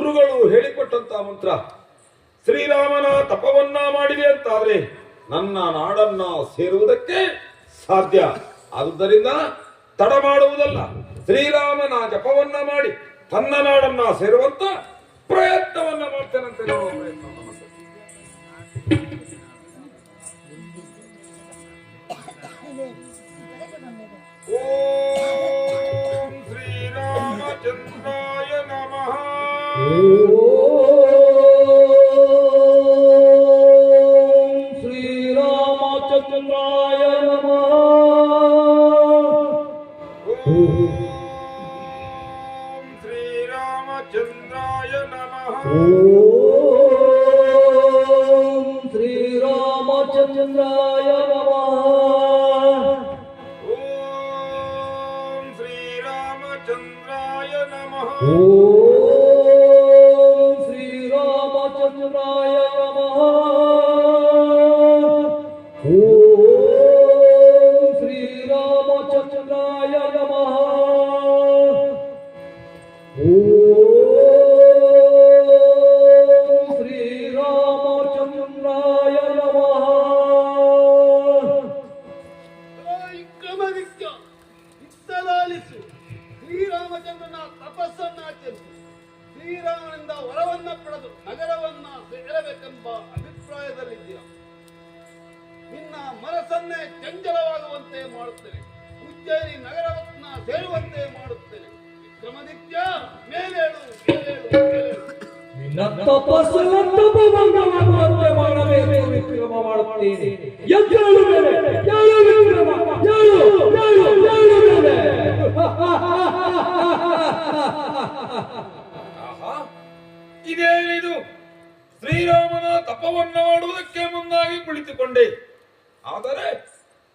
ಗುರುಗಳು ಹೇಳಿಕೊಟ್ಟಂತ ಮಂತ್ರ. ಶ್ರೀರಾಮನ ತಪವನ್ನ ಮಾಡಿದೆ ಅಂತಾದ್ರೆ ನನ್ನ ನಾಡನ್ನ ಸೇರುವುದಕ್ಕೆ ಸಾಧ್ಯ. ಆದುದರಿಂದ ತಡ ಮಾಡುವುದಲ್ಲ, ಶ್ರೀರಾಮನ ಜಪವನ್ನ ಮಾಡಿ ತನ್ನ ನಾಡನ್ನ ಸೇರುವಂತ ಪ್ರಯತ್ನವನ್ನ ಮಾಡ್ತೇನಂತೆ. ಓಂ ಶ್ರೀರಾಮಚಂದ್ರಾಯ ನಮಃ. ಶ್ರೀರಾಮಚಂದ್ರಾಯ ನಮಃ. ಓಂ ಶ್ರೀರಾಮಚಂದ್ರಾಯ ನಮಃ. ಓಂ ಶ್ರೀರಾಮಚಂದ್ರಾಯ ನಮಃ. ಓಂ ಶ್ರೀರಾಮಚಂದ್ರಾಯ ನಮಃ. ಓಂ ಶ್ರೀರಾಮಚಂದ್ರಾಯ ನಮಃ. ಓಂ ಶ್ರೀರಾಮಚಂದ್ರಾಯ ನಮಃ. ಓಂ ಶ್ರೀರಾಮಚಂದ್ರಾಯ ನಮಃ. ಕ್ರಮವಿದ್ಯ ಇತ್ತಲಾಲಿಸು. ಶ್ರೀರಾಮಚಂದ್ರನ ತಪಸ್ಸನ್ನಾಚರಿಸಿ ಶ್ರೀರಾಮನಿಂದ ವರವನ್ನ ಪಡೆದು ನಗರವನ್ನ ಸೇರಬೇಕೆಂಬ ಅಭಿಪ್ರಾಯದಲ್ಲಿದ್ದೀರ. ನಿನ್ನ ಮನಸ್ಸನ್ನೇ ಚಂಚಲವಾಗುವಂತೆ ಮಾಡುತ್ತೇನೆ. ಉಜ್ಜಯಿನಿ ನಗರವನ್ನ ಸೇರುವಂತೆ ಮಾಡುತ್ತೇನೆ. ವಿಕ್ರಮಾದಿತ್ಯ, ಮೇಲೇಳು ಮೇಲೇಳು ಮೇಲೇಳು. ನಿನ್ನ ತಪಸ್ಸನ್ನು ತಪಭಂಗವಾಗುವಂತೆ ಮಾಡಬೇಕು. ವಿಕ್ರಮ ಮಾಡುತ್ತೇನೆ. ಎದ್ದೇಳು ಮೇಲೆ, ಏಳು ವಿಕ್ರಮ, ಏಳು, ಏಳು, ಏಳು ಮೇಲೆ. ಆಹಾ, ಇದೇನಿದು? ಶ್ರೀರಾಮನ ತಪವನ್ನ ಮಾಡುವುದಕ್ಕೆ ಮುಂದಾಗಿ ಕುಳಿತುಕೊಂಡೆ. ಆದರೆ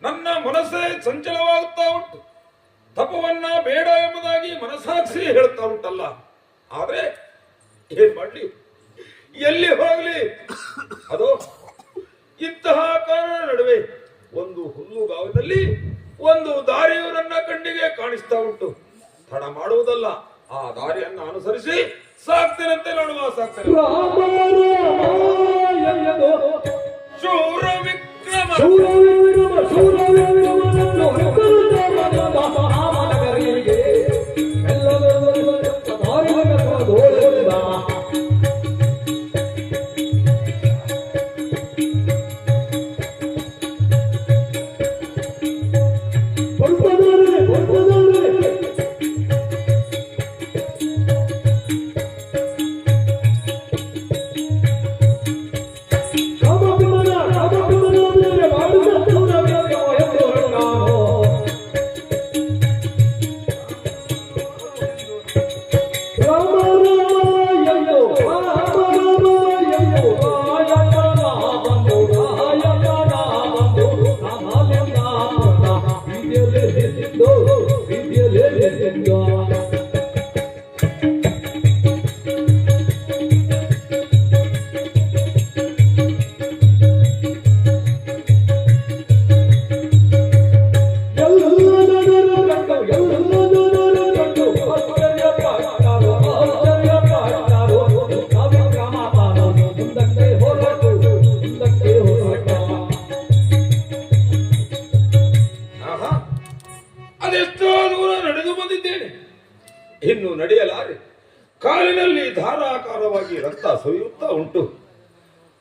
ನನ್ನ ಮನಸ್ಸೇ ಚಂಚಲವಾಗುತ್ತಾ ಉಂಟು. ತಪವನ್ನ ಬೇಡ ಎಂಬುದಾಗಿ ಮನಸ್ಸಾಕ್ಷಿ ಹೇಳ್ತಾ ಉಂಟಲ್ಲ. ಆದ್ರೆ ಏನ್ ಮಾಡ್ಲಿ, ಎಲ್ಲಿ ಹೋಗ್ಲಿ? ಅದು ಇಂತಹ ಕಾರಣ ನಡುವೆ ಒಂದು ಹುಲ್ಲುಗಾವದಲ್ಲಿ ಒಂದು ದಾರಿಯು ನನ್ನ ಕಣ್ಣಿಗೆ ಕಾಣಿಸ್ತಾ ಉಂಟು. ತಡ ಮಾಡುವುದಲ್ಲ, ಆ ದಾರಿಯನ್ನು ಅನುಸರಿಸಿ ಸಾಕ್ತೇನಂತೆ. ನೋಡುವ, ಸಾಕ್ತೇನೆ. ಶೂರ ವಿಕ್ರಮ ಇನ್ನು ನಡೆಯಲಾರೆ. ಕಾಲಿನಲ್ಲಿ ಧಾರಾಕಾರವಾಗಿ ರಕ್ತ ಸುರಿಯುತ್ತಾ ಉಂಟು.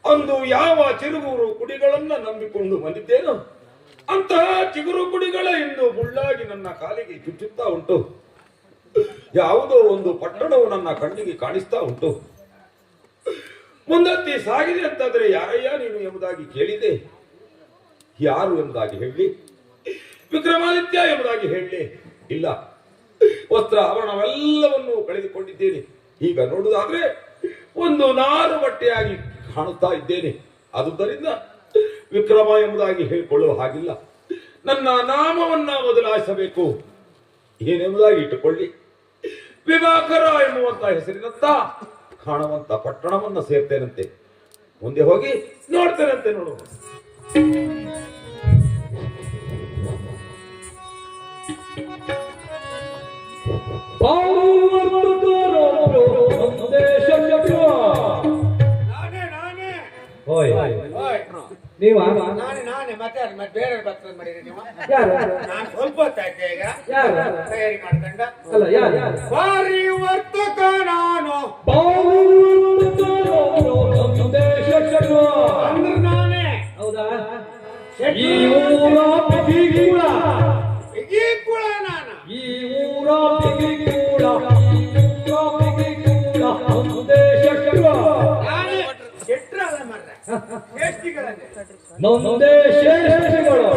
ಅಂದು ಯಾವ ಚಿರುಗುರು ಕುಡಿಗಳನ್ನ ನಂಬಿಕೊಂಡು ಬಂದಿದ್ದೇನೋ ಅಂತಹ ಚಿಗುರು ಕುಡಿಗಳ ಇನ್ನು ಮುಳ್ಳಾಗಿ ನನ್ನ ಕಾಲಿಗೆ ಚುಚ್ಚುತ್ತಾ ಉಂಟು. ಯಾವುದೋ ಒಂದು ಪಟ್ಟಣವು ನನ್ನ ಕಣ್ಣಿಗೆ ಕಾಣಿಸ್ತಾ ಉಂಟು. ಮುಂದತ್ತಿ ಸಾಗಿದೆ ಅಂತಾದ್ರೆ ಯಾರಯ್ಯ ನೀನು ಎಂಬುದಾಗಿ ಕೇಳಿದೆ. ಯಾರು ಎಂಬುದಾಗಿ ಹೇಳಿ, ವಿಕ್ರಮಾದಿತ್ಯ ಎಂಬುದಾಗಿ ಹೇಳಲಿ. ಇಲ್ಲ, ವಸ್ತ್ರ ಆಭರಣವೆಲ್ಲವನ್ನೂ ಕಳೆದುಕೊಂಡಿದ್ದೇನೆ. ಈಗ ನೋಡುವುದಾದ್ರೆ ಒಂದು ನಾರು ಬಟ್ಟೆಯಾಗಿ ಕಾಣುತ್ತಾ ಇದ್ದೇನೆ. ಆದುದರಿಂದ ವಿಕ್ರಮ ಎಂಬುದಾಗಿ ಹೇಳಿಕೊಳ್ಳುವ ಹಾಗಿಲ್ಲ. ನನ್ನ ನಾಮವನ್ನ ಬದಲಾಯಿಸಬೇಕು. ಏನೆಂಬುದಾಗಿ ಇಟ್ಟುಕೊಳ್ಳಿ. ವಿವಾಕರ ಎನ್ನುವಂತ ಹೆಸರಿನಂತ ಕಾಣುವಂತ ಪಟ್ಟಣವನ್ನ ಸೇರ್ತೇನಂತೆ. ಮುಂದೆ ಹೋಗಿ ನೋಡ್ತೇನಂತೆ. ನೋಡುವ ಸಂದೇಶ ನೀವ ನಾನೇ ಮತ್ತೆ ಬೇರೆ ಬರ್ತಾರೆ ಮಾಡಿರಿ ನೀವು. ಯಾರು ನಾನು ಸ್ವಲ್ಪ ಹೊತ್ತಾಯ್ತೆ ಈಗ ಯಾರು ತಯಾರಿ ಮಾಡ್ಕೊಂಡ. ಅಲ್ಲ ಯಾರು ಪರಿವರ್ತಕ ನಾನು ಅಂದ್ರೆ ನಾನೇ. ಹೌದಾ ಶೆಟ್ಟಿ. ಈ ಊರ ಬಿಗಿಕುಳ ಬಿಗಿ ಕುಳ ನಾನು. ಈ ಊರ ಬಿಗಿಕುಳ ಒಂದೇ ಶೆಟ್ರು ನಾನೇ ಶೆಟ್ರಲ್ಲ ಮರ್ರೆ ಶ್ರೇಷ್ಠಿಗಳನ್ನೇ. ನೊಂದೇ ಶ್ರೇಷ್ಠಿಗಳು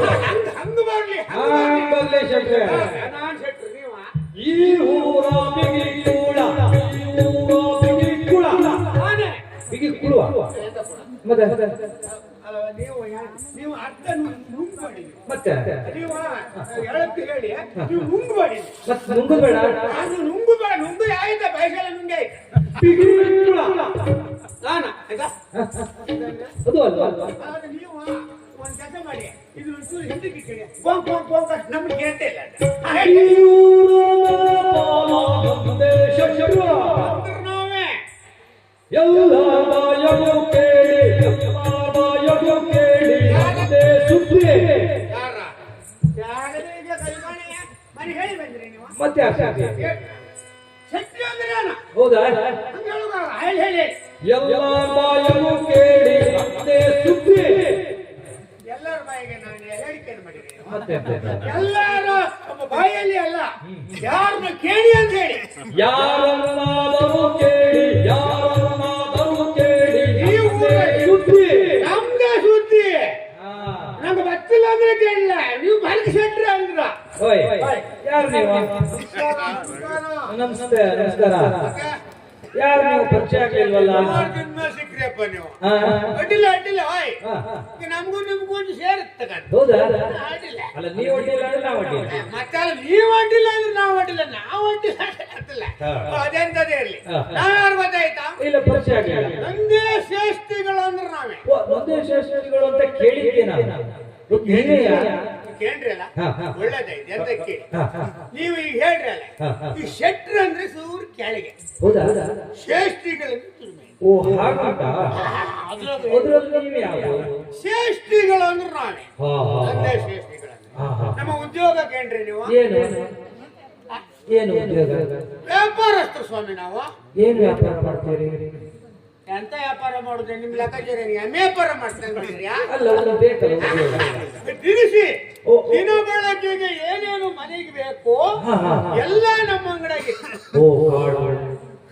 ಹಂಗ ಬರ್ಲಿ ಹಂಗಲ್ಲೇ ಶೆಟ್ರೆ ನಾನ್ ಶೆಟ್ರು ನೀವ. ಈ ಊರ ಬಿಗಿಕುಳ ಈ ಊರ ಬಿಗಿಕುಳ ನಾನೇ ಬಿಗಿ ಕುಳುವ ಮತ್ತೆ ಅಲ್ಲ ನೀವು ಅರ್ಥ ನುಂಗ್ಬೇಡಿ. ಮತ್ತೆ ನೀವು ಹೇಳಕ್ಕೆ ಹೇಳಿ ನೀವು ನುಂಗ್ಬೇಡಿ. ಮತ್ತೆ ನುಂಗಬೇಡ ನಾನು ನುಂಗುಬೇಡ. ನುಂಗು ಆಯ್ತ ಬಯಸಲ್ಲ ನುಂಗೆ ಆಯ್ತು. ಬಿಗಿ ಕುಳ ನಾನ ಆಯ್ತಾ. ಅದು ಅಲ್ವಾ ಆದ್ರೆ ನೀವು ಒಂದ್ ಕೆಲಸ ಮಾಡಿ ಇದು ಒಂಚೂರು ಹಿಂದಕ್ಕೆ ಇಟ್ಕೊಳ್ಳಿ. ಕೊಂಕ್ ಕೊಂಕ್ ಕೊಂಕ್ ಅಂತ ನಮ್ಗೆ ಕೇಳ್ತಾ ಇಲ್ಲ ಅದು. ಈ ಊರ ಒಂದೇ ಶೆಟ್ರು ಅಂದ್ರೆ ನಾವೇ ಎಲ್ಲ ಬಾಯಲು ಕೇಳಿ ಎಲ್ಲ ಬಾಯಲು ಕೇಳಿ ಒಂದೇ ಸುದ್ದಿ ಯಾರ ಯಾರದೇ ಈಗ ಕೈಗಾಣಿ ಮನೆ ಹೇಳಿ ಬಂದ್ರಿ ನೀವು. ಮತ್ತೆ ಶಕ್ತಿ ಅಂದ್ರೆ ನಾನು ಹೌದಾ ಹಂಗೆ ಹೇಳುವಾಗ ಹೇಳಿ ಹೇಳಿ. ಎಲ್ಲ ಬಾಯಲು ಕೇಳಿ ಒಂದೇ ಸುದ್ದಿ ಎಲ್ಲರ ಬಾಯಿಗೆ ನಾನು ಹೇಳಿಕೆಯನ್ನು ಮಾಡಿದ್ದೀನಿ. ಮತ್ತೆ ಎಲ್ಲರ ಬಾಯಲ್ಲಿ ಅಲ್ಲ ಯಾರನ್ನ ಕೇಳಿ ಅಂತ ಹೇಳಿ. ಯಾರನ್ನಾದರೂ ಕೇಳಿ ಯಾರನ್ನಾದರೂ ಕೇಳಿ ಈ ಊರ ಸುದ್ದಿ ನಮ್ದೇ ಸುದ್ದಿ. ನಮ್ಗೆ ಗೊತ್ತಿಲ್ಲ ಅಂದ್ರೆ ಕೇಳಿಲ್ಲ. ನೀವು ಬಲ್ಕ್ ಶೆಟ್ರ ಅಂದ್ರ. ಓಯ್ ಯಾರು ನೀವು ನಮಸ್ತೆ ನಮಸ್ಕಾರ ಯಾರು ನೀವು ಪರಿಚಯ ಆಗ್ಲಿಲ್ವಲ್ಲ ಸಿಕ್ರಿಯಪ್ಪ ನೀವು. ಹಾ ಅಡ್ಡಿಲ್ಲ ಅಡ್ಡಿಲ್ಲ. ಓಯ್ ಹಾ ಈಗ ನಮಗೂ ನಿಮ್ಗೂ ಒಂದು ಸೇರುತ್ತೆ ಕಣ್. ಹೌದಾ ಅಡ್ಡಿಲ್ಲ. ಅಲ್ಲ ನೀವು ಅಡ್ಡಿಲ್ಲ ಅಂದ್ರೆ ನಾವು ಅಡ್ಡಿಲ್ಲ ಮತ್ತೆ ನೀವು ಅಡ್ಡಿಲ್ಲ ಅಂದ್ರೆ ನಾವು ಅಡ್ಡಿಲ್ಲ. ನಾವು ಅಡ್ಡಿಲ್ಲ ಅಂತಿಲ್ಲ. ಹಾ. ಅದೆಂತದೇ ಇರ್ಲಿ. ಹಾ. ನಾವ್ಯಾರು ಗೊತ್ತಾಯ್ತಾ? ಇಲ್ಲ ಪರಿಚಯ ಆಗ್ಲಿಲ್ಲ ನಂದೇ ಶ್ರೇಷ್ಠಿಗಳು ಅಂದ್ರೆ ನಾವೇ. ಒಂದೇ ಶಾಸ್ತ್ರಿಗಳು ಅಂತ ಕೇಳಿದ್ದೆ ನಾನು ನೀವೇಯಾ? ಕೇಳ್ರಿ ಅಲ್ಲ ಹಾ, ಹಾ. ಒಳ್ಳೇದೈತೆ ಅಂತ ಕೇಳಿ. ಹಾ, ಹಾ. ನೀವು ಈಗ ಹೇಳ್ರಿ ಅಲ್ಲ ಹಾ, ಹಾ. ಈ ಶೆಟ್ರು ಅಂದ್ರೆ ಸೂರ್ ಕೆಳಗೆ, ಹೌದಾ ಶ್ರೇಷ್ಠಿಗಳಂದ್ರೆ ತುರ್ಮೆ. ಓ ಹಾಗುಂಟಾ ಅದ್ರಲ್ಲಿ ನೀವು ಯಾವ ಶ್ರೇಷ್ಠಿಗಳು ಅಂದ್ರೆ ನಾವೇ. ಹಾ, ಹಾ, ನಂದೇ ಹಾ. ಶ್ರೇಷ್ಠಿಗಳಂದ್ರೆ ಹಾ, ಹಾ. ನಮ್ಮ ಉದ್ಯೋಗ ಕೇಳ್ರಿ ನೀವು. ಏನು ಏನು ಉದ್ಯೋಗ ವ್ಯಾಪಾರಸ್ಥರು ಸ್ವಾಮಿ ನಾವು. ಏನು ವ್ಯಾಪಾರ ಮಾಡ್ತೀರಿ ಎಂತ ವ್ಯಾಪಾರ ಮಾಡುದು ನಿಮ್ ಲೆಕ್ಕಾಚಾರ ವ್ಯಾಪಾರ ಮಾಡ್ತೇನೆ ನೋಡಿದ್ರಿ. ಅಲ್ಲ ಒಂದು ಬೇಕಲ್ಲ ಉದ್ಯೋಗ ತಿನಿಸಿ ಓ, ಓ. ದಿನ ಬೆಳಗ್ಗೆಗೆ ಏನೇನು ಮನೆಗೆ ಬೇಕು ಹಾ, ಹಾ, ಹಾ. ಎಲ್ಲ ನಮ್ಮ ಅಂಗಡಿಗೆ. ಓ ಕಾಳು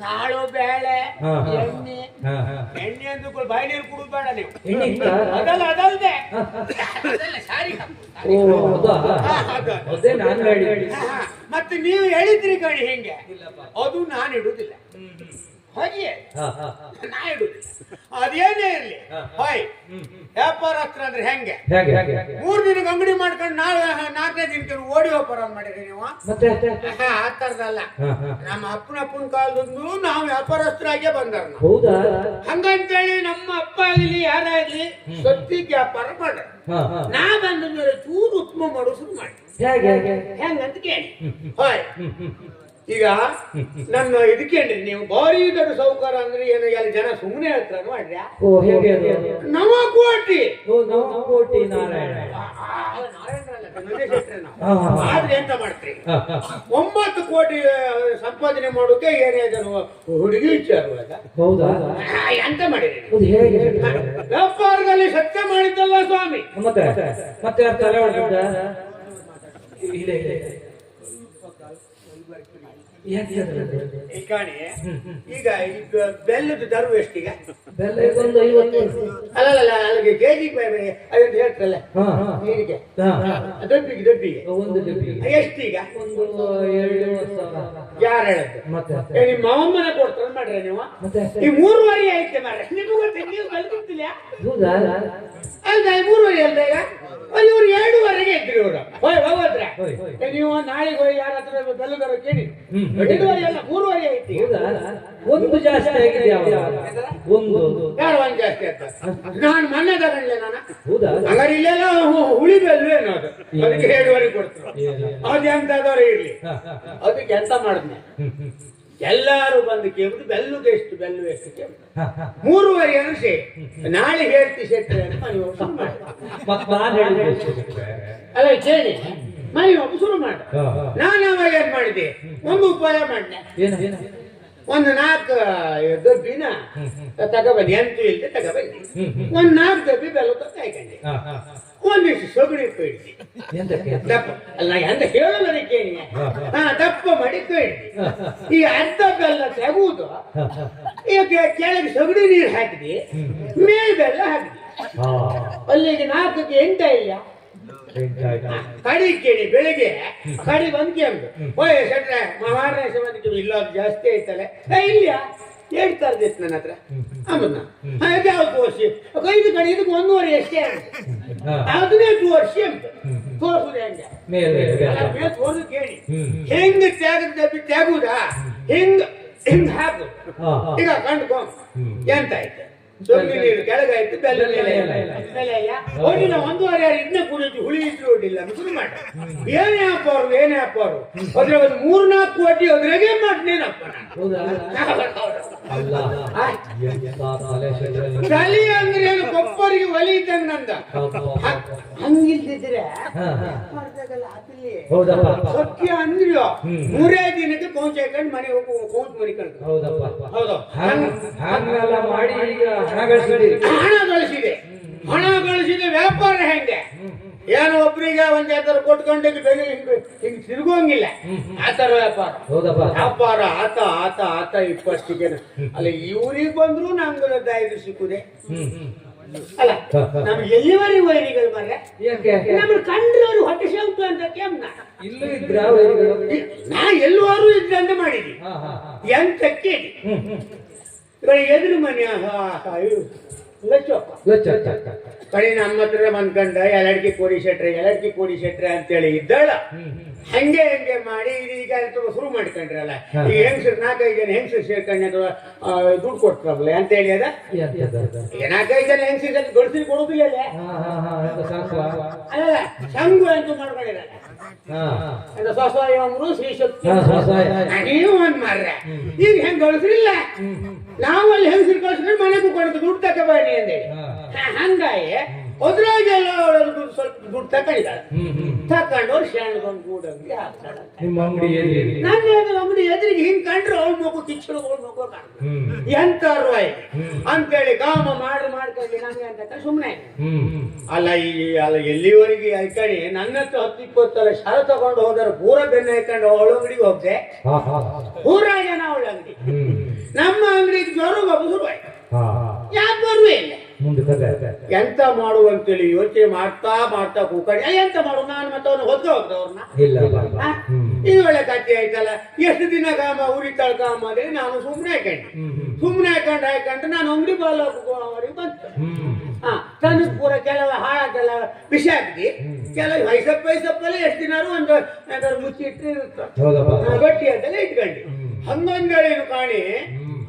ಕಾಳು ಬೇಳೆ ಹಾ, ಹಾ. ಎಣ್ಣೆ. ಹಾ, ಹಾ. ಎಣ್ಣೆ ಅಂದು ಬಾಯಿ ನೀರು ಕುಡಿದು ಬೇಡ ನೀವು. ಎಣ್ಣೆ ಇತ್ತಾ? ಅದಲ್ಲದೆ ಹಾ, ಅದಲ್ಲ ಸಾರಿ ಓ ಹೌದಾ ಅದು. ಅದೇ ನಾನು ಹೇಳಿ ಮತ್ತೆ ನೀವು ಹೇಳಿದ್ರಿ ಕಣಿ ಹೆಂಗೆ ಅದು ನಾನು ಇಡುದಿಲ್ಲ. ಹಾಗೆ ಹಾ, ಹಾ, ಹಾ. ನಾ ಇಡುದಿಲ್ಲ. ಅದೇನೇ ಇರ್ಲಿ. ಹಾಯ್ ವ್ಯಾಪಾರಸ್ಥರ ಅಂದ್ರೆ ಹೆಂಗೆ ಹೇಗೆ ಹೇಗೆ 3 ದಿನಕ್ಕೆ ಅಂಗಡಿ ಮಾಡ್ಕೊಂಡು 4ನೇ ದಿನಕ್ಕೆ ಓಡಿ ವ್ಯಾಪಾರ ಮಾಡಿರಿ ನೀವು. ಮತ್ತೆ ಆ ತರದಲ್ಲ. ಹಾ, ಹಾ. ನಮ್ಮ ಅಪ್ಪನ ಕಾಲದಂದು ನಾವು ವ್ಯಾಪಾರಸ್ಥರಾಗೆ ಬಂದವ್ರ ನಾವು. ಹೌದಾ ಹಂಗಂತೇಳಿ ನಮ್ಮ ಅಪ್ಪ ಆಗಲಿ ಯಾರಾಗ್ಲಿ ಸತ್ತಿಗೆ ವ್ಯಾಪಾರ ಮಾಡ್ರ. ಹಾ, ಹಾ. ನಾ ಬಂದ ಮೇಲೆ ಚೂರು ಉತ್ತಮ ಮಾಡೋ ಶುರು ಮಾಡಿ ಹೇಗೆ ಹೆಂಗಂತ ಕೇಳಿ. ಹಾಯ್ ಈಗ ನನ್ನ ಇದಕ್ಕೇನ್ರಿ ನೀವು ಭಾರಿ ದೊಡ್ಡ ಸೌಕಾರ ಅಂದ್ರೆ ಏನು ಎಲ್ಲ ಜನ ಸುಮ್ಮನೆ ಹೇಳ್ತಾರ ಮಾಡ್ರಿ. ಓ ಹೇಗೆ ಅದು? ನವ ಕೋಟಿ ಓ ನಾವು ಕೋಟಿ ನಾರಾಯಣ ಹಾ, ಹಾ, ಹಾ. ಆದ್ರೆ ಎಂತ ಮಾಡ್ತೀರಿ? ಹಾ, ಹಾ. 9 ಕೋಟಿ ಸಂಪಾದನೆ ಮಾಡೋಕೆ ಏನೇ ಜನ ಹುಡುಗಿ ವಿಚಾರ ಹೌದಾ ಎಂತ ಮಾಡಿರಿ? ಅದು ಹೇಗೆ ವ್ಯಾಪಾರದಲ್ಲಿ ಸತ್ಯ ಮಾಡಿದ್ದಲ್ಲ ಸ್ವಾಮಿ. ಮತ್ತೆ ಮತ್ತೆ ಯಾರು ತಲೆ ಹೊಡೆದ ಇಲ್ಲ ಇಲ್ಲ ಈ ಕಾಣಿ ಈಗ ಬೆಲ್ಲದ ದರ ಎಷ್ಟೀಗ? ಬೆಲ್ಲ ಇದೊಂದು 50 ಅಲ್ಲಲ್ಲ ಅಲ್ಲಿಗೆ ಕೆಜಿ ಅದಂತ ಹೇಳ್ತಾರಲ್ಲ ಹಾ, ಹಾ. ನೀರಿಗೆ ಹಾ. ದೊಡ್ಡಿಗೆ ಒಂದು ಡಬ್ಬಿ ಎಷ್ಟೀಗ? ಒಂದು 2,000 ಯಾರು ಹೇಳದ್ದು? ಮತ್ತೆ ನಿಮ್ಮ ಮಾವಮ್ಮನ ಕೊಡ್ತಾರ ಮಾಡ್ರಿ ನೀವು. ಮತ್ತೆ ಈ 3.5 ಐತೆ ಮಾರ್ರೆ. ನಿಮಗೂ ಗೊತ್ತಿಲ್ಲ, ನೀವು ಕಲ್ತಿರ್ತಿಲ್ಲ. ಹೌದಾ ಅಲ್ದ 3.5 ಅಲ್ದ ಈಗ ಇವ್ರು 2.5ಗೆ ಇದ್ರಿ ಇವ್ರು. ಹೋದ್ರ ಹೋಯ್. ನೀವು ನಾಳೆಗೆ ಹೋಗಿ ಯಾರ ಹತ್ರ ಬೆಲ್ಲದರ ಕೇಳಿ 2.5 ಅಲ್ಲ 3.5 ಐತಿ. ಹೌದಾ ಒಂದು ಜಾಸ್ತಿ ಆಗಿದೆ ಯಾವಾಗ ಒಂದು ಯಾರು ಒಂದ್ ಜಾಸ್ತಿ ಅಂತ ನಾನು ಮೊನ್ನೆ ತಗೊಂಡ್ಲೆ ನಾನು. ಹೌದಾ ಹಾಗಾದ್ರೆ ಇಲ್ಲೆಲ್ಲ ಹುಳಿ ಬೆಲ್ವೇನು ಅದು ಅದಕ್ಕೆ 2.5 ಕೊಡ್ತಾರೆ. ಅದು ಎಂತದವ್ರು ಇರ್ಲಿ. ಅದಕ್ಕೆ ಎಂತ ಮಾಡಿದ್ನೆ ಎಲ್ಲಾರು ಬಂದು ಕೇಳುದು ಬೆಲ್ಲು ಎಷ್ಟು ಕೇಳುದು 3:30 ಅನಿಸಿ ನಾಳೆ ಹೇಳ್ತಿ ಶೆಟ್ರೆ ಅಂತ ಮನೆ ಶುರು ಮಾಡ. ಮತ್ ನಾನ್ ಹೇಳಿದ್ದು ಅಲ್ಲ ಕೇಳಿ ಮನೆ ಶುರು ಮಾಡ. ನಾನು ಅವಾಗ ಏನ್ ಮಾಡಿದೆ, ಒಂದು ಉಪಾಯ ಮಾಡಿದೆ. ಒಂದು 4 ಡಬ್ಬಿನ ತಗೊಬಂದಿ, ಎಂತೂ ಇಲ್ಲದೆ ತಗೊಬಂದಿ. ಒಂದು 4 ಡಬ್ಬಿ ಬೆಲ್ಲ ಕಾಯ್ಕೊಂಡೆ. ಒಂದಿಷ್ಟು ಸೊಗಡಿ ಇಡ್ತಿ ದಪ್ಪ ಅಲ್ಲ ಎಂತ ಹೇಳಲ್ಲ ಕೇಳಿ. ದಪ್ಪ ಮಾಡಿ ಇಡ್ತಿ. ಈ ಅರ್ಧ ಬೆಲ್ಲ ತೆಗುವುದು, ಈಗ ಕೆಳಗೆ ಸೊಗಡಿ ನೀರು ಹಾಕಿದಿ, ಮೇಲ್ ಬೆಲ್ಲ ಹಾಕಿದಿ. ಅಲ್ಲಿಗೆ 4ಕ್ಕೆ 8 ಇಲ್ಲ. ಕಡಿ ಕೇಳಿ ಬೆಳಿಗ್ಗೆ ಕಡಿ ಬಂದ್ಕೆ ಅಂದು ಓಯ್ ಶೆಟ್ರೆ ಮಾರನೇ ಬಂದಕ್ಕೆ ಇಲ್ಲ ಜಾಸ್ತಿ ಐತಲ್ಲ. ಇಲ್ಲ 2 ತರದಿತ್ತು ನನ್ನ ಹತ್ರ. ಆಮನ್ನ ಯಾವ್ದು ವರ್ಷ 5 ಕಡೆ ಇದಕ್ಕೆ 1.5 ಅಷ್ಟೇ. 18 ವರ್ಷ ಅಂತ ತೋರ್ಸುದು ಹೆಂಗೆ ತೋರ್ಸು ಕೇಳಿ. ಹೆಂಗ ತ್ಯಾಗುದಾ ಹಿಂಗ ಹಾಕು. ಈಗ ಕಂಡ್ಕೊ ಎಂತ ಆಯ್ತು, ಸೊಳ್ಳೆ ನೀರು ಕೆಳಗಾಯ್ತು, ಬೆಲ್ಲ ಮೇಲೆ 1.5 ಇದನ್ನ ಕುಡಿದು ಹುಳಿ ಇದ್ರು ಹೊಡಿಲ್ಲ ಶುರು ಮಾಡ. ಏನೇ ಅಪ್ಪಾರು ಅದ್ರಾಗ 3-4 ಕೋಟಿ ಅದ್ರಾಗೆ ಮಾಡ್ನೇನಪ್ಪ ತಲೆ ಅಂದ್ರೆ ಏನು, ಕೊಪ್ಪರಿಗೆ ಒಲಿ ಇದ್ದಂಗ ನಂದ. ಹಂಗಿಲ್ದಿದ್ರೆ ಸತ್ಯ ಅಂದ್ರಿ 3 ದಿನಕ್ಕೆ ಪೌಂಚ್ ಹಾಕೊಂಡು ಮನೆ ಹೋಗಿ ಪೌಂಚ್ ಮನಿಕೊಂಡು. ಹೌದು ಹಣ ಗಳಿಸಿದೆ. ವ್ಯಾಪಾರ ಹೆಂಗೆ ಏನು, ಒಬ್ರಿಗೆ ಒಂದ್ ಎತ್ತರ ಕೊಟ್ಕೊಂಡು ಹಿಂಗ್ ತಿರುಗೋಂಗಿಲ್ಲ. ಆತರ ವ್ಯಾಪಾರ ಆತ 20ಗೆ. ಅಲ್ಲ ಇವ್ರಿಗೆ ಬಂದ್ರು ನಮ್ಗೆ 5 ಸಿಕ್ಕುದೆ. ಅಲ್ಲ ನಮ್ಗೆ ಎಲ್ಲಿವರೆಗೆ ವೈರಿಗಳು ಮರ್ರೆ, ನಮ್ಗೆ ಕಂಡ್ರವ್ರು ಹೊಟ್ಟೆ ಶಂಕು ಅಂತ ಕೆಮ್ನ ಇಲ್ಲೂ ಇದ್ರ ನಾ ಎಲ್ಲರೂ ಇದ್ದಂತ ಮಾಡಿದ್ವಿ. ಎಂತಕ್ಕೆ ಎದುರು ಮನೆ ಕಡೆ ನಮ್ಮ ಹತ್ರ ಬಂದ್ಕಂಡ ಎಲಡ್ಕಿ ಕೋಡಿ ಶೆಟ್ರೆ ಅಂತೇಳಿ ಇದ್ದಾಳ. ಹಂಗೆ ಮಾಡಿ ಈಗ ಶುರು ಮಾಡ್ಕೊಂಡ್ರಲ್ಲ. ಈಗ ಹೆಂಗಸರು 4-5 ಜನ ಹೆಂಗಸರು ಸೇರ್ಕೊಂಡ ದುಡ್ಡು ಕೊಡ್ತಾರಲ್ಲ ಅಂತ ಹೇಳಿ ಅದ 4-5 ಜನ ಹೆಂಗಸರು ಗಡ್ಸಿ ಕೊಡುದಿಲ್ಲ. ಅಲ್ಲ ಸಂಘ ಅಂತ ಮಾಡ್ಕೊಂಡಿರಲ್ಲ. ಸ್ವಸಹಾಯರು ಶ್ರೀ ಶಕ್ತಿ ನೀವು ಒಂದ್ ಮಾರ್ರೆ. ಈಗ ಹೆಂಗ್ ಗಳಿಸ್ರಿಲ್ಲ, ನಾವಲ್ಲಿ ಹೆಂಗಸರು ಕಳ್ಸ್ಕೊಂಡು ಮನೆಗೂ ಕೊಡೋದು ದುಡ್ಡು ತಗೋಬೇಡಿ ಅಂದೇಳಿ. ಹಂಗಾಗಿ ಅದ್ರಾಗೆಲ್ಲ ಸ್ವಲ್ಪ ದುಡ್ಡು ತಕೊಂಡಿದ್ದಾಳೆ. ತಕೊಂಡವ್ರು ಶಾಣಗೊಂದು ಗೂಡಂಗಿ ಹಾಕ್ತಾಳೆ. ನನ್ನ ಅಂಗಡಿ ಎದುರಿಗೆ ಹಿಂಗ್ ಕಂಡ್ರೆ ಅವ್ಳ ಮಗು ಕಿಚ್ಚಳು ಮಗು ಎಂತ ಅರ್ವಾಯಿ ಅಂತೇಳಿ ಕಾಮ ಮಾಡ್ಕೊಂಡು ನಮ್ಗೆ ಅಂತ ಸುಮ್ಮನೆ. ಅಲ್ಲ ಎಲ್ಲಿವರೆಗೆ ಆಯ್ಕಣಿ ನನ್ನ ಹತ್ರ 10-20 ಶಾಲೆ ತಗೊಂಡು ಹೋದಾರ ಪೂರ ಬೆನ್ನ ಹಾಕೊಂಡು ಅವಳ ಅಂಗಡಿಗೆ ಹೋಗ್ದೆ. ಪೂರ ಜನ ಅವಳ ಅಂಗಡಿ. ನಮ್ಮ ಅಂಗಡಿಗೆ ಜ್ವರ ಶುರುವಾಯ್ತು. ಯಾಕೆ ಬರುವೇ ಇಲ್ಲ. ಎಂತ ಮಾಡುವಂತೇಳಿ ಯೋಚನೆ ಮಾಡ್ತಾ ಕೂಕಡಿ ಎಂತ ಮಾಡು. ನಾನು ಮತ್ತೆ ಅವನು ಹೋಗ್ದವ್ರನ್ನ ಇದು ಒಳ್ಳೆ ಕತ್ತಿ ಆಯ್ತಲ್ಲ. ಎಷ್ಟು ದಿನ ಕಾಮ ಉರಿತಾಳ ಕಾಮ ಅಂದ್ರೆ ನಾನು ಸುಮ್ಮನೆ ಹಾಕೊಂಡು ನಾನು ಅಂಗಡಿ ಬಾಲವರೆಗೆ ಬಂತು. ತನ್ನ ಪೂರ ಕೆಲವು ಹಾಳಾಗೆಲ್ಲ ಬಿಸಿ ಹಾಕ್ತಿ, ಕೆಲವು ವಯಸ್ಸಪ್ಪಲ್ಲಿ ಎಷ್ಟು ದಿನ ಒಂದು ಮುಚ್ಚಿಟ್ಟು ಗಟ್ಟಿ ಅಂತೆಲ್ಲ ಇಟ್ಕೊಂಡಿ. ಹಂಗಂದೇಳೇನು ಕಾಣಿ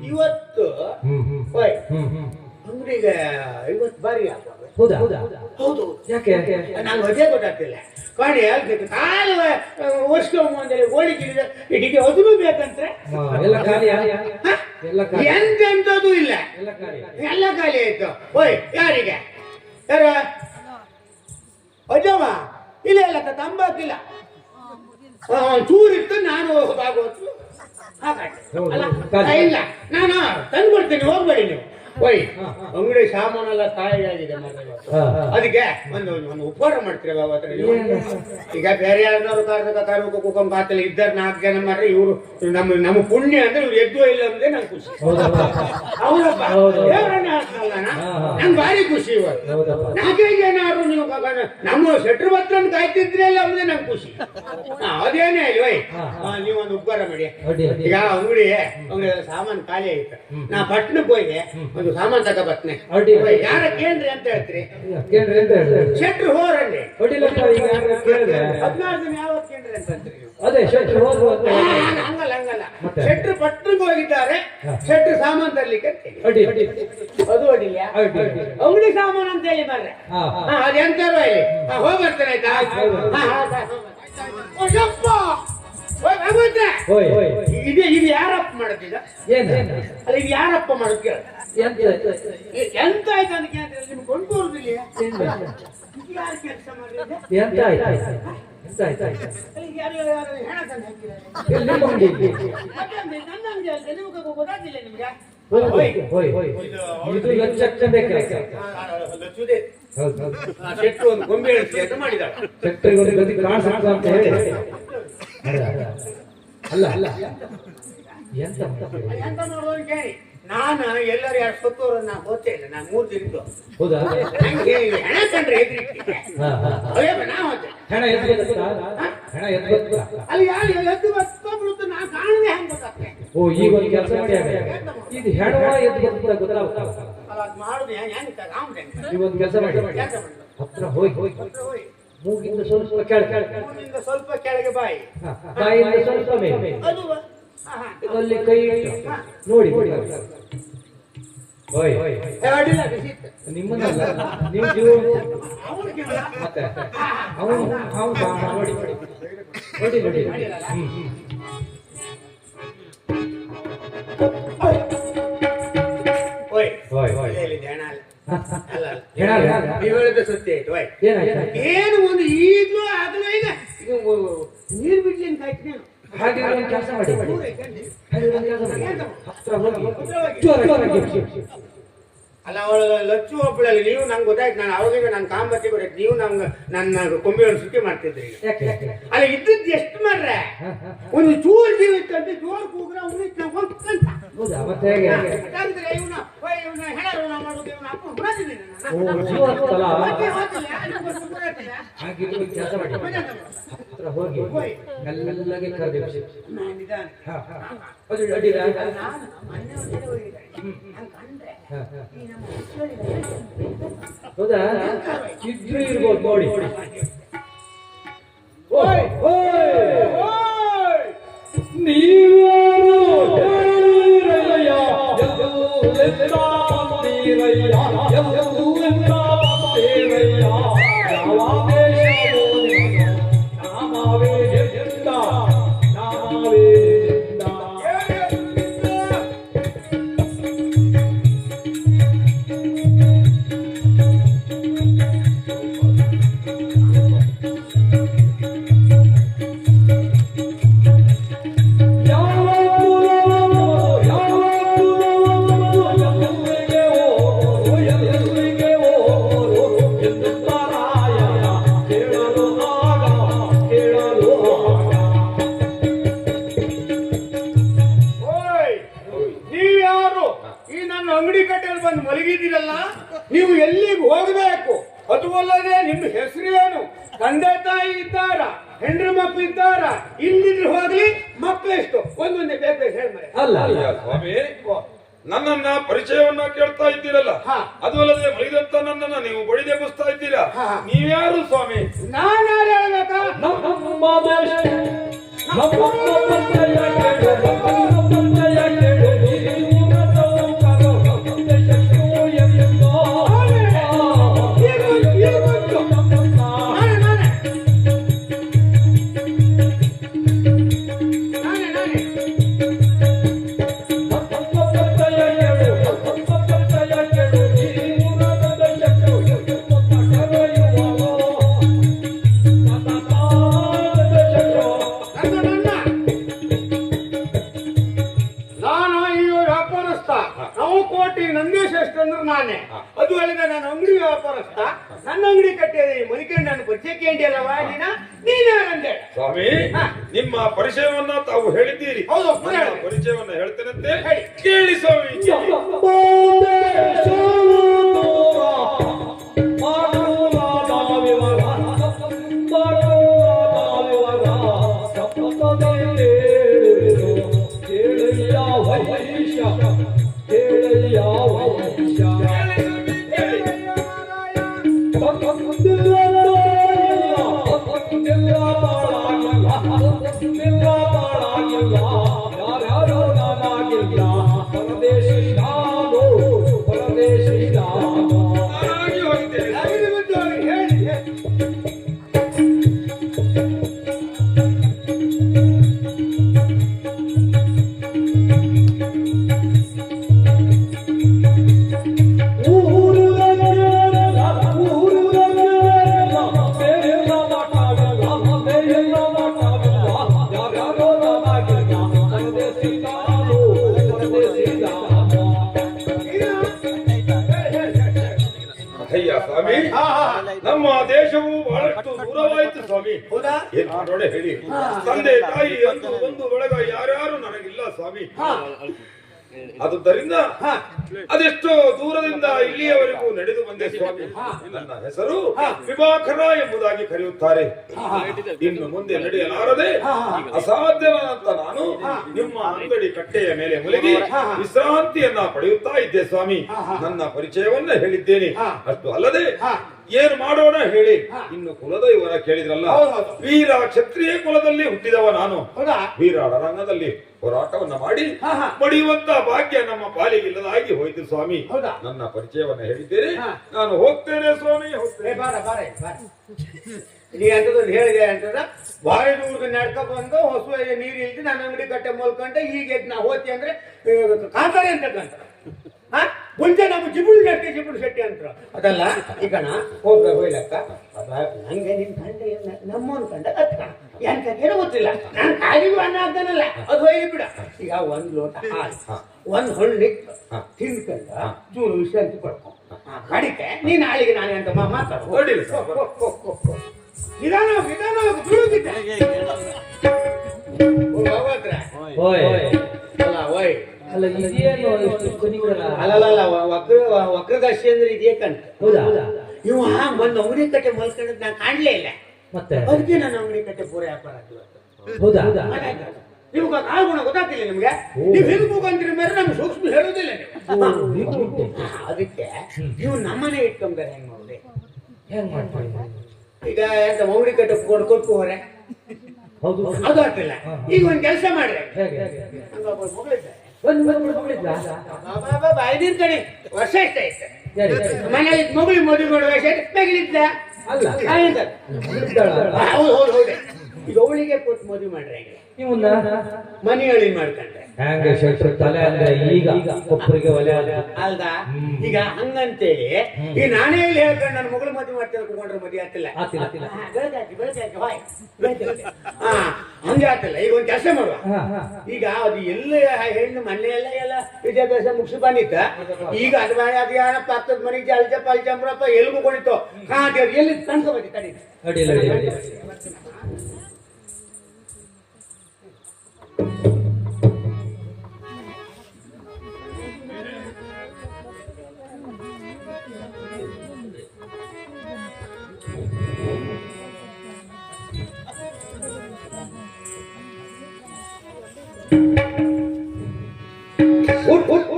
ಇವತ್ತು ಅಂಗಡಿಗೆ 50 ಬಾರಿ ಹೌದು. ಯಾಕೆ ನಾನು ವಜೆ ಗೊತ್ತಾಗ್ತಿಲ್ಲ ಕಾಣಿ. ಕಾಲು ವರ್ಷ ಓಡಿಕಿದೆ ಇದಕ್ಕೆ ಅದನ್ನು ಬೇಕಂದ್ರೆ ಎಂತೆಂಥದ್ದು ಇಲ್ಲ, ಎಲ್ಲ ಖಾಲಿ ಆಯ್ತು. ಯಾರಿಗೆ ಯಾರ ಅಜ್ಜವ ಇಲ್ಲ ತಂಬಾಕಿಲ್ಲ ಚೂರಿತ್ತು. ನಾನು ಭಾಗವತ್ತು ಇಲ್ಲ, ನಾನು ತಂದ್ಕೊಡ್ತೀನಿ, ಹೋಗ್ಬೇಡಿ ನೀವು. ಅಂಗಡಿ ಸಾಮಾನೆಲ್ಲ ತಾಯಿಯಾಗಿದೆ. ಅದಕ್ಕೆ ಒಂದು ಉಪಕಾರ ಮಾಡ್ತೀರ ಬಾಬಾತ್ರ. ಈಗ ಬೇರೆ ಯಾರನ್ನಾರು ಕಾರ್ಮಿಕ ಕುಕಂ ಖಾತೆಲಿ ಇದ್ದಾರೆ 4 ಜನ ಮಾಡ್ರೆ ಇವರು ನಮ್ಮ ಪುಣ್ಯ ಅಂದ್ರೆ ಇವ್ರು ಎದ್ದು ಇಲ್ಲ ಅಂದ್ರೆ ನಂಗೆ ಖುಷಿ. ಹೌದಪ್ಪ, ನಂಗೆ ಭಾರಿ ಖುಷಿ. ಇವತ್ತು 4 ಜನ ನೀವು ನಮ್ಮ ಶೆಟ್ರು ಭತ್ರನ್ ಕಾಯ್ತಿದ್ರಲ್ಲ ಅಂದ್ರೆ ನಂಗೆ ಖುಷಿ. ಅದೇನೇ ಅಲ್ವೈ, ನೀವೊಂದು ಉಪಕಾರ ಮಾಡಿ. ಈಗ ಅಂಗಡಿ ಸಾಮಾನು ಖಾಲಿ ಆಯ್ತು, ನಾ ಪಟ್ನಕ್ಕೆ ಹೋಗಿ ಒಂದು ಸಾಮಾನು ತಗ ಬರ್ತನೆ. ಯಾರ ಕೇಳ್ರಿ ಅಂತ ಹೇಳ್ತೀರಿ? ಶೆಟ್ರು ಹೋರಂడి 16 ದಿನ ಯಾವತ್ತು ಕೇಳ್ರಿ ಅಂತಂದ್ರಿ? ಹಂಗಲ್ಲ, ಶೆಟ್ರು ಪಟ್ರಿಗೆ ಹೋಗಿದ್ದಾರೆ, ಶೆಟ್ರು ಸಾಮಾನು ತರ್ಲಿಕ್ಕೆ ಅದು ಅಡಿಲ್ಲ. ಅಂಗಡಿ ಸಾಮಾನು ಅಂತ ಹೇಳಿ ಬರ್ರೆ ಅದೆಂತಾರೋ ಇಲ್ಲಿ ಹೋಗಿ ಬರ್ತೇನೆ ಆಯ್ತಾ? ಓಯ್ ಭಗವಂತ ಹೋಯ್ ಇದು ಯಾರಪ್ಪ ಮಾಡೋದಿಲ್ಲ ಏನ್ ಅಲ್ಲ ಇದು ಯಾರಪ್ಪ ಮಾಡೋದು ಕೇಳ ಎಂತ ಎಂತ ಆಯ್ತು ಅಂತ ಕೇಳಿದ್ರೆ ನಿಮ್ಗೆ ಕೊಂಡು ಬರುದಿಲ್ಲ ಯಾರು ಕೆಲಸ ಮಾಡಿದ್ರೆ ಎಂತ ಆಯ್ತು ಎಂತ ಆಯ್ತು ಯಾರು ಹೆಣ ತಂದು ಹಾಕಿದ್ದಾರೆ ಎಲ್ಲಿ ಕೊಂಡಿ ನನ್ನ ಅಂಗಡಿ ಅಲ್ಲ ನಿಮ್ಗೆ ಗೊತ್ತಾಗ್ತಿಲ್ಲ ನಿಮ್ಗೆ ಇದು ಲಕ್ಷಕ್ಕೆ ಕೆಲಸ ಶೆಟ್ಟು ಒಂದು ಗೊಂಬೆ ಇಳಿಸಿ ಅಂತ ಮಾಡಿದಾಳೆ ಸೆಕ್ಟರಿಗೆ ಒಂದು ಗತಿ ಕಾಣಿಸುತ್ತೆ ಅಂತ ಹೇಳಿ ಅಲ್ಲ ಎಂತ ಎಂತ ನೋಡುವ ಕೇಳಿ ನಾನು ಎಲ್ಲರೂ ಯಾರು ಸತ್ತೋರನ್ನ ಗೊತ್ತೇ ಇಲ್ಲ ನಾನು 3 ದಿನದ್ದು ಹೌದಾ ನಂಗೆ ಹೆಣ ಕಂಡ್ರೆ ಎದುರಿಕೆ ನಾ ಹೋದೆ ಹೆಣ ಎದ್ದು ಗೊತ್ತಾ ಹೆಣ ಎದ್ದು ಗೊತ್ತಾ ಅಲ್ಲಿ ಯಾರು ಎದ್ದು ಬರ್ತಬಿಡುತ್ತೆ ನಾ ಕಾಣದೆ ಹೆಂಗ್ ಗೊತ್ತಾಗ್ತದೆ ಓ ಈಗ ಒಂದು ಕೆಲಸ ಮಾಡಿ ಇದು ಹೆಣವ ಎದ್ದು ಗೊತ್ತಾಗುತ್ತಾ ಅಲ್ಲ ಅದು ಮಾಡುದು ಹೆಂಗ್ ರಾಮ್ದೆ ನೀವು ಒಂದು ಕೆಲಸ ಮಾಡಿ ಹತ್ರ ಹೋಗಿ ಮೂಗಿಂದ ಸ್ವಲ್ಪ ಕೆಳಗೆ ಮೂಗಿಂದ ಸ್ವಲ್ಪ ಕೆಳಗೆ ಬಾಯಿ ಬಾಯಿಂದ ಸ್ವಲ್ಪ ಮೇಲೆ ಅದು ಅಲ್ಲಿ ಕೈ ಇಟ್ಟು ನೋಡಿ ಹೋಯ್ ಅಡಿಲ್ಲ ಬಿಸಿತ್ತು ನಿಮ್ಮನ್ನಲ್ಲ ನೀವು ಜೀವ ಮತ್ತೆ ಅವನು ನೋಡಿ ನೀವು ಹೇಳಿದ ಸತ್ಯ ಆಯ್ತು ಏನು ಒಂದು ಈಗಲೂ ಆಗಲೂ ಈಗ ನೀರು ಬಿಡ್ಲಿ ಅಂತ ಆಯ್ತು ನೀನು ಹಾಗೆ ಒಂದು ಕೆಲಸ ಮಾಡಿ ಅಲ್ಲ ಅವಳು ಲಚ್ಚು ಒಬ್ಬಳಲ್ಲಿ ನೀವು ನಂಗೆ ಗೊತ್ತಾಯ್ತು ನಾನು ಅವಾಗ ನಾನು ಕಾಂಬತ್ತಿ ಬರತ್ತೆ ನೀವು ನಮ್ಗೆ ನನ್ನ ಕೊಂಬೆಯನ್ನು ಸುಖಿ ಮಾಡ್ತಿದ್ರಿ ಅಲ್ಲ ಇದ್ದದ್ದು ಎಷ್ಟು ಮಾಡ್ರೆ ಒಂದು ಚೂರು ಜೀವ ಇತ್ತಂತೆ ಜೋರು ಕೂಗ್ರ ಉಳಿತ್ ನಾವು ಮತ್ತೆ ಹೇಗೆ ಇವನ ಹೆಣ ಋಣ ಮಾಡೋದು ಇವನ ಅಪ್ಪ ಹುಡುಗಿದ್ದೀನಿ ಹಾಗಿದ್ದು ಕೆಲಸ ಮಾಡಿ ಹತ್ರ ಹೋಗಿ ಮೆಲ್ಲಗೆ ಕರೆದಿ ಅಡ್ಡಿಲ್ಲ ಹೌದಾ ಇದ್ರು ಇರ್ಬೋದು ನೋಡಿ ನೀವು ಎಲ್ಲಿಗೆ ಹೋಗಬೇಕು ಅದು ಅಲ್ಲದೆ ನಿಮ್ಮ ಹೆಸರೇನು ತಂದೆ ತಾಯಿ ಇದ್ದಾರ ಹೆಂಡ್ರ ಮಕ್ಕಳು ಇದ್ದಾರ ಇಲ್ಲಿದ್ರೆ ಹೋಗ್ಲಿ ಮಕ್ಕಳು ಎಷ್ಟು ಒಂದೊಂದೇ ಬೇರೆ ಹೇಳ್ತಾರೆ ಅಲ್ಲ ಸ್ವಾಮಿ ನನ್ನನ್ನ ಪರಿಚಯವನ್ನ ಕೇಳ್ತಾ ಇದ್ದೀರಲ್ಲ ಅದು ಅಲ್ಲದೆ ಮೈದಂತ ನನ್ನನ್ನ ನೀವು ಬಡಿದೆಬ್ಬಿಸ್ತಾ ಇದ್ದೀರಾ ನೀವ್ಯಾರು ಸ್ವಾಮಿ ನಾನ್ಯಾರು ಹೇಳ್ಬೇಕಾ ನಾನೇ ಅದು ಅಲ್ಲದೆ ನಾನು ಅಂಗಡಿ ವ್ಯಾಪಾರಸ್ಥ ನನ್ನ ಅಂಗಡಿ ಕಟ್ಟಿದೆ ಮನಿಕಂಡು ನಾನು ಪರಿಚಯಕ್ಕೆ ಅಲ್ಲವಾ ನೀನೇ ಸ್ವಾಮಿ ನಿಮ್ಮ ಪರಿಚಯವನ್ನ ತಾವು ಹೇಳಿದ್ದೀರಿ ಹೌದು ಪರಿಚಯವನ್ನ ಹೇಳ್ತೇನಂತೆ ಕೇಳಿ ಸ್ವಾಮಿ ಪರದೇಶ ಸ್ವಾಮಿ ಹಾ ಹಾ ನಮ್ಮ ದೇಶವು ಬಹಳಷ್ಟು ದೂರವಾಯಿತು ಸ್ವಾಮಿ. ಹೌದಾ ಏನ್ ಮಾಡೋಣ ಹೇಳಿ. ತಂದೆ ತಾಯಿ ಅಂದು ಒಂದು ಬೆಳಗ ಯಾರ್ಯಾರು ನನಗಿಲ್ಲ ಸ್ವಾಮಿ. ಹಾ ಆದುದರಿಂದ ಹಾ ಅದೆಷ್ಟೋ ದೂರದಿಂದ ಇಲ್ಲಿಯವರೆಗೂ ನಡೆದು ಬಂದೆ ಸ್ವಾಮಿ. ನನ್ನ ಹೆಸರು ವಿಭಾಕರ ಎಂಬುದಾಗಿ ಕರೆಯುತ್ತಾರೆ. ಇನ್ನು ಮುಂದೆ ನಡೆಯಲಾರದೆ ಅಸಾಧ್ಯನಾದಂತ ನಾನು ನಿಮ್ಮ ಅಂಗಡಿ ಕಟ್ಟೆಯ ಮೇಲೆ ಮುಳುಗಿ ವಿಶ್ರಾಂತಿಯನ್ನ ಪಡೆಯುತ್ತಾ ಇದ್ದೆ ಸ್ವಾಮಿ. ನನ್ನ ಪರಿಚಯವನ್ನ ಹೇಳಿದ್ದೇನೆ. ಅಷ್ಟು ಅಲ್ಲದೆ ಏನು ಮಾಡೋಣ ಹೇಳಿ. ಇನ್ನು ಕುಲದೈವರ ಕೇಳಿದ್ರಲ್ಲ, ವೀರ ಕ್ಷತ್ರಿಯ ಕುಲದಲ್ಲಿ ಹುಟ್ಟಿದವ ನಾನು. ಹೌದಾ ವೀರಾಳ ರಂಗದಲ್ಲಿ ಹೋರಾಟವನ್ನ ಮಾಡಿ ಪಡೆಯುವಂತ ಭಾಗ್ಯ ನಮ್ಮ ಪಾಲಿಗಿಲ್ಲದಾಗಿ ಹೋಯ್ತು ಸ್ವಾಮಿ. ಹೌದಾ ನನ್ನ ಪರಿಚಯವನ್ನ ಹೇಳಿದ್ದೇನೆ. ನಾನು ಹೋಗ್ತೇನೆ ಸ್ವಾಮಿ, ಹೋಗ್ತೇನೆ. ಬಾರ ಬಾರ ನೀ ಅಂತದೊಂದು ಹೇಳಿದೆ ಅಂತದ ಬಾರಿ ದೂರದ ನಡ್ಕ ಬಂದು ಹೊಸ ನೀರು ಇಲ್ದು ನನ್ನ ಅಂಗಡಿ ಕಟ್ಟೆ ಮಲ್ಕೊಂಡೆ ಈಗ ನಾ ಹೋತಿ ಅಂದ್ರೆ ಕಾಂತಾರೆ ಅಂತಕ್ಕಂತ ಮುಂಚೆ ನಮ್ಮ ಜಿಬುಳು ಶೆಟ್ಟಿ ಅಂತ ಅದಲ್ಲ ಈಗ ಹೋಗ್ಲಕ್ಕ ನಂಗೆ ನಿನ್ ಕಂಡೆ ನಮ್ಮವನ್ ಕಂಡ ಕತ್ಕಣ ಎಂತ ಏನೋ ಗೊತ್ತಿಲ್ಲ ನಾನು ಕಾಲಿಗೂ ಅನ್ನ ಆಗ್ತಾನಲ್ಲ ಅದು ಹೋಗಿ ಬಿಡ. ಈಗ ಒಂದ್ ಲೋಟ ಹಾಲು ಒಂದ್ ಹಣ್ಣಿಟ್ಟು ತಿನ್ಕೊಂಡ ಚೂರು ವಿಶ್ರಾಂತಿ ಪಡ್ಕೊ ಕಡಿಕೆ ನೀನ್ ನಾಳೆಗೆ ನಾನೇ ಅಂತ ಮಾತಾಡ ನಿಧಾನ ನಿಧಾನ ಬೀಳುತ್ತಿದ್ದೆ ಅಲ್ಲ ಓಯ್ ಅಲ್ಲ ಇದೇನು ಇಷ್ಟು ಕುನಿಗಳಲ್ಲ? ಅಲ್ಲಲ್ಲ ವಕ್ರದರ್ಶಿ ಅಂದ್ರೆ ಇದೇ ಕಂಡ. ಹೌದಾ ಇವ ಒಂದ್ ಅಂಗಡಿ ಕಟ್ಟೆ ಮಲ್ಕೊಂಡದ್ ನಾನ್ ಕಾಣ್ಲೇ ಇಲ್ಲ. ಮತ್ತೆ ಅದಕ್ಕೆ ನನ್ನ ಅಂಗಡಿ ಕಟ್ಟೆ ಪೂರ ವ್ಯಾಪಾರ ಹೌದಾ ನಿಮ್ಗೆ ಕಾಲ್ಗುಣ ಗೊತ್ತಾಗ್ತಿಲ್ಲ ನಿಮ್ಗೆ. ನೀವು ಹೆಂಗ್ ಹೋಗಂತೀರಿ ಮೇಲೆ ನಮ್ಗೆ ಸೂಕ್ಷ್ಮ ಹೇಳೋದಿಲ್ಲ ನೀವು. ಅದಕ್ಕೆ ನೀವು ನಮ್ಮನೆ ಇಟ್ಕೊಂಡ್ರೆ ಹೆಂಗ್ ನೋಡಿ ಹೆಂಗ್ ಮಾಡ್ಕೊಳ್ಳಿ? ಈಗ ಎಂತ ಅಂಗಡಿ ಕಟ್ಟೆ ಕೊಟ್ಟು ಹೋರೆ ಹೌದು ಅದು ಆಗ್ತಿಲ್ಲ. ಈಗ ಒಂದ್ ಕೆಲಸ ಮಾಡ್ರಿ, ಹೇಗೆ ಮಗಳಿದ್ದೆ ಒಂದು ಬಾಯ್ದಿರ್ ಕಡೆ ವರ್ಷ ಎಷ್ಟ ಐತೆ ಮನೇಲಿ ಮಗಳು ಮದುವೆ ಮಾಡುವ ಮಗಳಿದ್ದ ಅಲ್ಲ ಹೌದು ಹೌದು ಹೌದು. ಈಗ ಅವಳಿಗೆ ಕೊಟ್ಟು ಮದುವೆ ಮಾಡ್ರೆ ಇವನ್ನ ಮನಿ ಅಳಿ ಮಾಡ್ಕೊಂಡ್ರೆ ಹ್ಯಾಂಗೆ ಶೆಟ್ರು ತಲೆ ಅಂದ್ರೆ ಈಗ ಒಬ್ಬರಿಗೆ ಒಲೆ ಅಲ್ದ. ಈಗ ಹಂಗಂತೇಳಿ ಈ ನಾನೇ ಇಲ್ಲಿ ಹೇಳ್ಕೊಂಡು ನನ್ನ ಮಗಳು ಮದುವೆ ಮಾಡ್ತಾರೆ ಕುತ್ಕೊಂಡ್ರೆ ಮದುವೆ ಆಗ್ತಿಲ್ಲ. ಹಂಗೆ ಆಗ್ತಿಲ್ಲ. ಈಗ ಒಂದ್ ಕೆಲಸ ಮಾಡುವ, ಈಗ ಅದು ಎಲ್ಲ ಹೆಣ್ಣು ಮನೆಯೆಲ್ಲ ಎಲ್ಲ ವಿದ್ಯಾಭ್ಯಾಸ ಮುಗಿಸಿ ಬಂದಿತ್ತ. ಈಗ ಅದು ಅದು ಯಾರಪ್ಪ ಆಗ್ತದ ಮನೆಗೆ ಅಲ್ಜ ಪಲ್ಜಂಬ್ರಪ್ಪ ಎಲ್ಗೂ ಕೊಂಡಿತ್ತು ಎಲ್ಲಿ ಕಣ್ಕೊ ಬನ್ನಿ ತಡಿ ಅಡಿಯಲ್ಲಿ ಉಟ್ ಉಟ್